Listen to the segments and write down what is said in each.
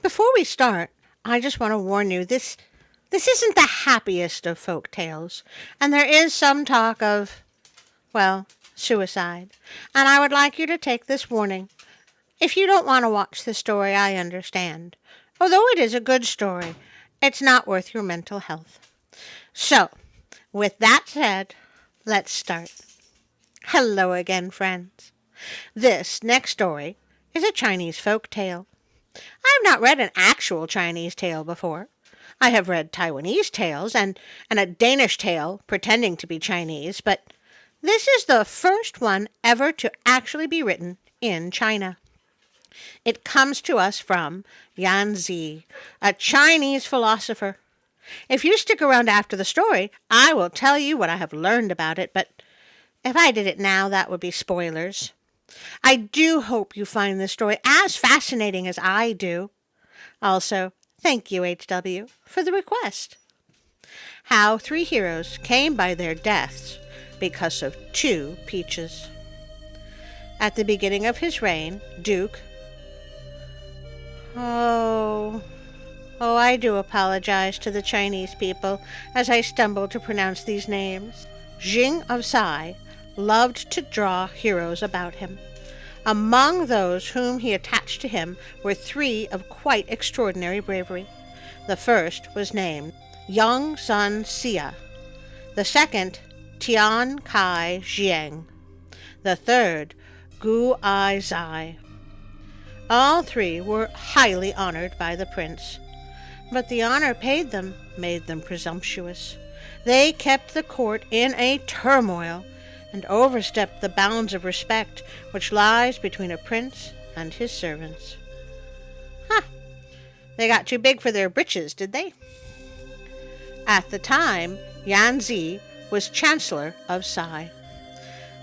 Before we start, I just want to warn you, this isn't the happiest of folk tales, and there is some talk of, well, suicide. And I would like you to take this warning. If you don't want to watch the story, I understand. Although it is a good story, it's not worth your mental health. So, with that said, let's start. Hello again, friends. This next story is a Chinese folk tale. I have not read an actual Chinese tale before. I have read Taiwanese tales and a Danish tale pretending to be Chinese, but this is the first one ever to actually be written in China. It comes to us from Yanzi, a Chinese philosopher. If you stick around after the story, I will tell you what I have learned about it, but if I did it now, that would be spoilers. I do hope you find this story as fascinating as I do. Also, thank you, HW, for the request. How 3 heroes came by their deaths because of 2 peaches. At the beginning of his reign, Duke... Oh, I do apologize to the Chinese people as I stumble to pronounce these names. Jing of Sai loved to draw heroes about him. Among those whom he attached to him were 3 of quite extraordinary bravery. The first was named Yang Sun Xia, the second Tian Kai Jiang, the third Gu Ai Zai. All 3 were highly honored by the prince, but the honor paid them made them presumptuous. They kept the court in a turmoil and overstepped the bounds of respect which lies between a prince and his servants. They got too big for their britches, did they? At the time, Yanzi was chancellor of Sai.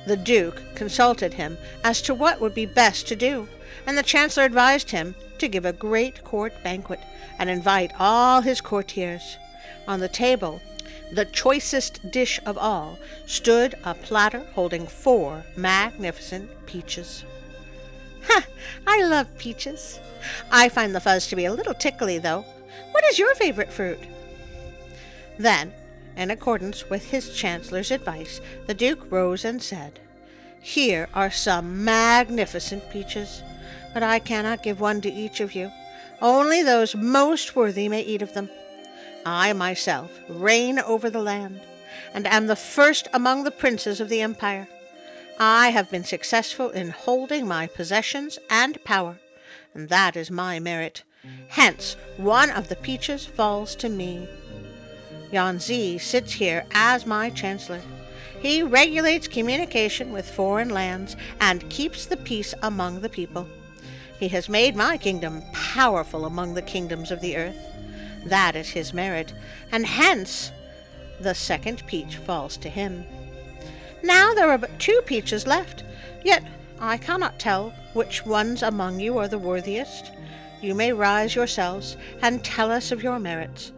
The duke consulted him as to what would be best to do, and the chancellor advised him to give a great court banquet and invite all his courtiers. On the table, the choicest dish of all, stood a platter holding 4 magnificent peaches. I love peaches. I find the fuzz to be a little tickly, though. What is your favorite fruit? Then, in accordance with his chancellor's advice, the duke rose and said, "Here are some magnificent peaches, but I cannot give one to each of you. Only those most worthy may eat of them. I myself reign over the land, and am the first among the princes of the empire. I have been successful in holding my possessions and power, and that is my merit. Hence, one of the peaches falls to me. Yanzi sits here as my chancellor. He regulates communication with foreign lands and keeps the peace among the people. He has made my kingdom powerful among the kingdoms of the earth. That is his merit, and hence the second peach falls to him. Now there are but 2 peaches left, yet I cannot tell which ones among you are the worthiest. You may rise yourselves and tell us of your merits,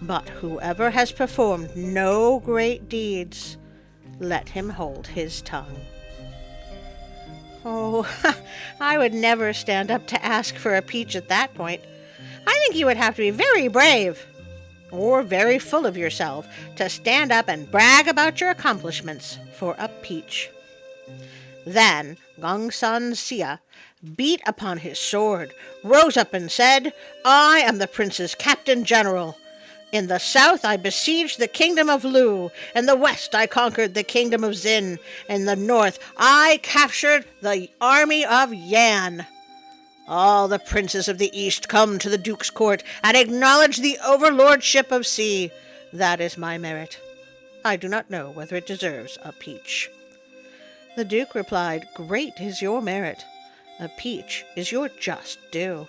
but whoever has performed no great deeds, let him hold his tongue." Oh, I would never stand up to ask for a peach at that point. I think you would have to be very brave, or very full of yourself, to stand up and brag about your accomplishments for a peach. Then Gongsun Xia beat upon his sword, rose up and said, "I am the prince's captain general. In the south I besieged the kingdom of Lu. In the west I conquered the kingdom of Xin. In the north I captured the army of Yan. All the princes of the east come to the duke's court and acknowledge the overlordship of Xi. That is my merit. I do not know whether it deserves a peach." The duke replied, "Great is your merit. A peach is your just due."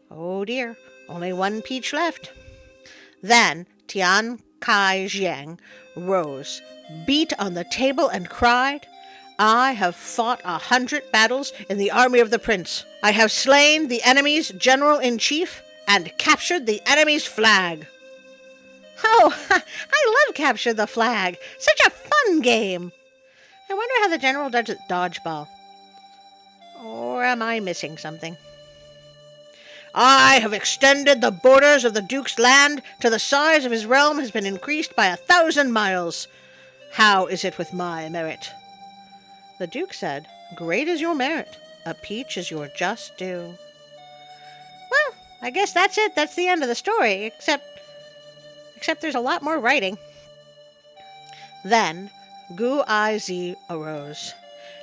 Oh dear, only 1 peach left. Then Tian Kai Jiang rose, beat on the table, and cried, "I have fought 100 battles in the army of the prince. I have slain the enemy's general-in-chief and captured the enemy's flag." Oh, I love Capture the Flag. Such a fun game. I wonder how the general does at dodgeball. Or am I missing something? I have extended the borders of the Duke's land till the size of his realm has been increased by 1,000 miles. How is it with my merit?" The Duke said, "Great is your merit. A peach is your just due." Well, I guess that's it. That's the end of the story, except there's a lot more writing. Then Gu-I-Zi arose.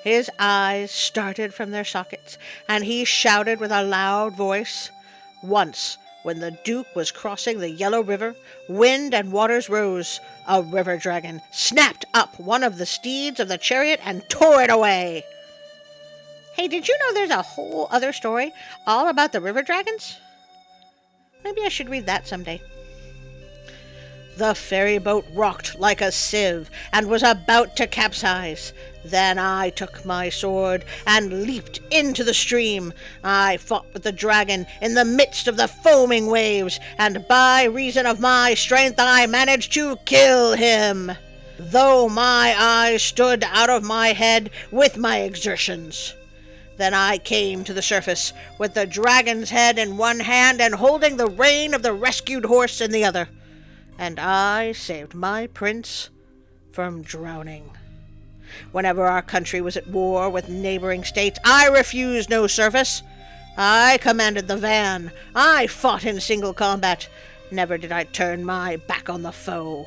His eyes started from their sockets, and he shouted with a loud voice. Once, when the Duke was crossing the Yellow River, wind and waters rose. A river dragon snapped up one of the steeds of the chariot and tore it away. Hey, did you know there's a whole other story all about the river dragons? Maybe I should read that someday. The ferry boat rocked like a sieve and was about to capsize. Then I took my sword and leaped into the stream. I fought with the dragon in the midst of the foaming waves, and by reason of my strength I managed to kill him, though my eyes stood out of my head with my exertions. Then I came to the surface with the dragon's head in one hand and holding the rein of the rescued horse in the other. And I saved my prince from drowning. Whenever our country was at war with neighboring states, I refused no service. I commanded the van. I fought in single combat. Never did I turn my back on the foe.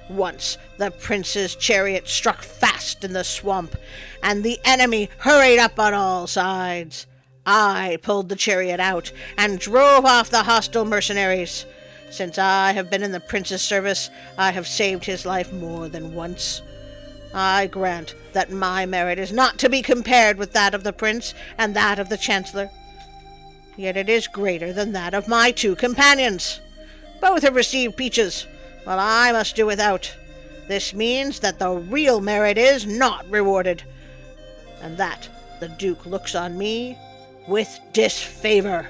Once the prince's chariot struck fast in the swamp, and the enemy hurried up on all sides. I pulled the chariot out and drove off the hostile mercenaries. Since I have been in the prince's service, I have saved his life more than once. I grant that my merit is not to be compared with that of the prince and that of the chancellor. Yet it is greater than that of my 2 companions. Both have received peaches, while I must do without. This means that the real merit is not rewarded, and that the Duke looks on me with disfavor.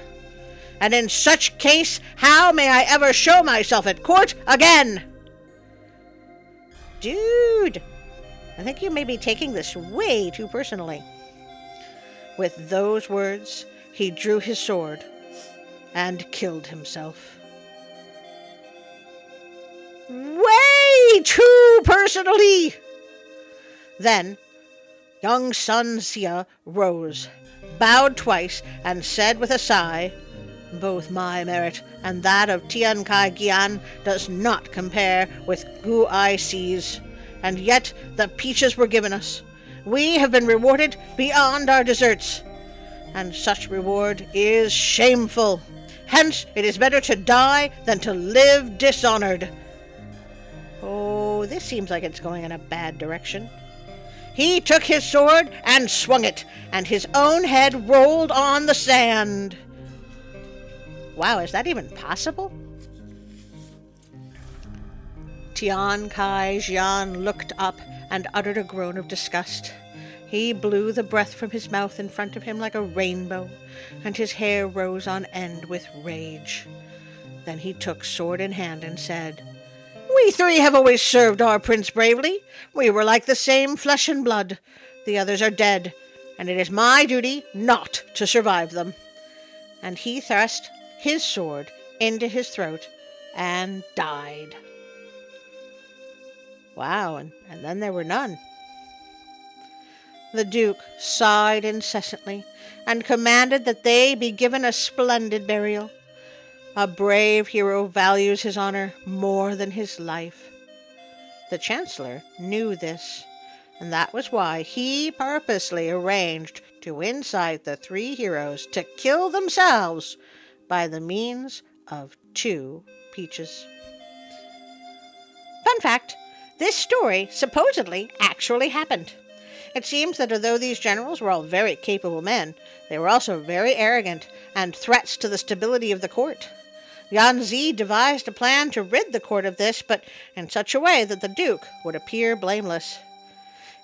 And in such case, how may I ever show myself at court again? Dude, I think you may be taking this way too personally. With those words, he drew his sword and killed himself. Way too personally! Then young Sun Xia rose, bowed twice, and said with a sigh, "Both my merit and that of Tian Kai Gian does not compare with Gu-I-Zi's, and yet the peaches were given us. We have been rewarded beyond our deserts, and such reward is shameful. Hence it is better to die than to live dishonored." Oh, this seems like it's going in a bad direction. He took his sword and swung it, and his own head rolled on the sand. Wow, is that even possible? Tian Kai Jian looked up and uttered a groan of disgust. He blew the breath from his mouth in front of him like a rainbow, and his hair rose on end with rage. Then he took sword in hand and said, "We 3 have always served our prince bravely. We were like the same flesh and blood. The others are dead, and it is my duty not to survive them." And he thrust his sword into his throat and died. Wow, and then there were none. The Duke sighed incessantly and commanded that they be given a splendid burial. A brave hero values his honor more than his life. The chancellor knew this, and that was why he purposely arranged to incite the 3 heroes to kill themselves by the means of 2 peaches. Fun fact, this story supposedly actually happened. It seems that although these generals were all very capable men, they were also very arrogant and threats to the stability of the court. Yanzi devised a plan to rid the court of this, but in such a way that the Duke would appear blameless.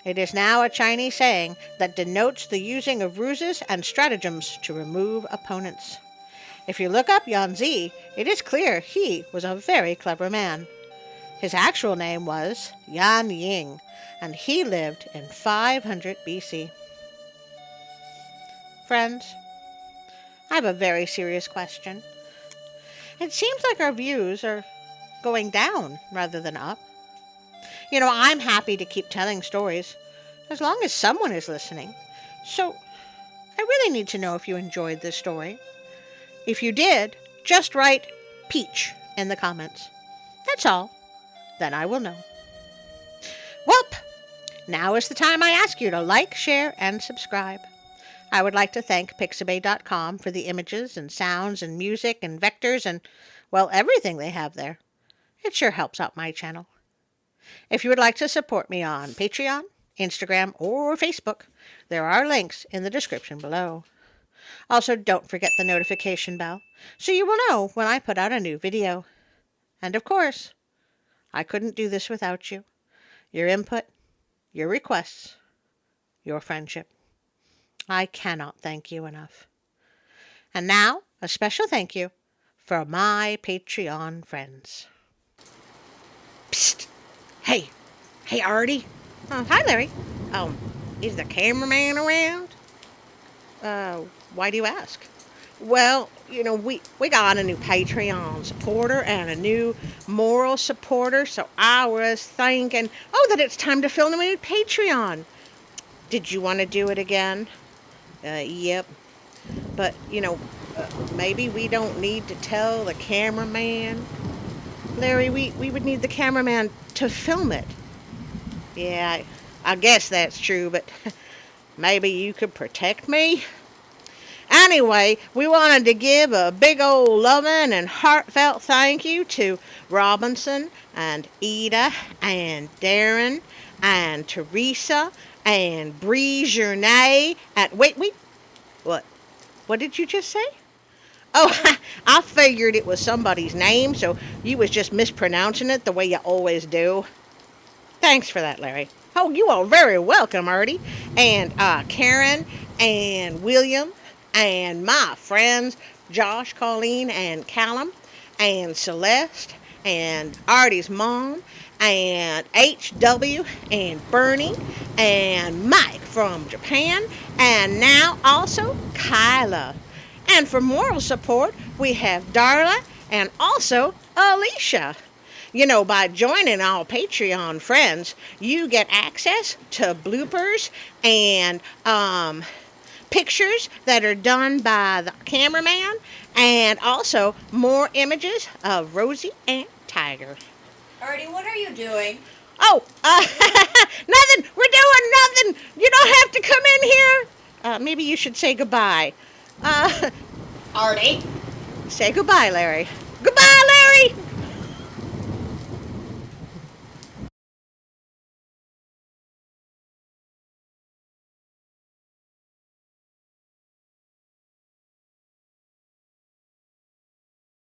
It is now a Chinese saying that denotes the using of ruses and stratagems to remove opponents. If you look up Yanzi, it is clear he was a very clever man. His actual name was Yan Ying, and he lived in 500 BC. Friends, have a very serious question. It seems like our views are going down rather than up. I'm happy to keep telling stories as long as someone is listening. So, I really need to know if you enjoyed this story. If you did, just write peach in the comments. That's all. Then I will know. Welp, now is the time I ask you to like, share, and subscribe. I would like to thank Pixabay.com for the images and sounds and music and vectors and, well, everything they have there. It sure helps out my channel. If you would like to support me on Patreon, Instagram, or Facebook, there are links in the description below. Also, don't forget the notification bell so you will know when I put out a new video. And of course, I couldn't do this without you. Your input, your requests, your friendship. I cannot thank you enough. And now, a special thank you for my Patreon friends. Psst! Hey, Artie. Hi, Larry. Is the cameraman around? Why do you ask? Well, we got a new Patreon supporter and a new moral supporter, so I was thinking, that it's time to film a new Patreon. Did you want to do it again? Yep. But, maybe we don't need to tell the cameraman. Larry, we would need the cameraman to film it. Yeah, I guess that's true, but maybe you could protect me? Anyway, we wanted to give a big old loving and heartfelt thank you to Robinson and Ida and Darren and Teresa and Bree Journay and wait, what did you just say? Oh, I figured it was somebody's name, so you was just mispronouncing it the way you always do. Thanks for that, Larry. Oh, you are very welcome, Artie. And Karen and William and my friends Josh, Collen, and Callum and Celeste and Artie's mom and HW and Bernie and Mike from Japan and now also Kyla. And for moral support, we have Darla and also Alicia. By joining our Patreon friends, you get access to bloopers and pictures that are done by the cameraman and also more images of Rosie and Tiger. Artie, what are you doing? Oh, nothing. We're doing nothing. You don't have to come in here. Maybe you should say goodbye. Artie? Say goodbye, Larry. Goodbye, Larry!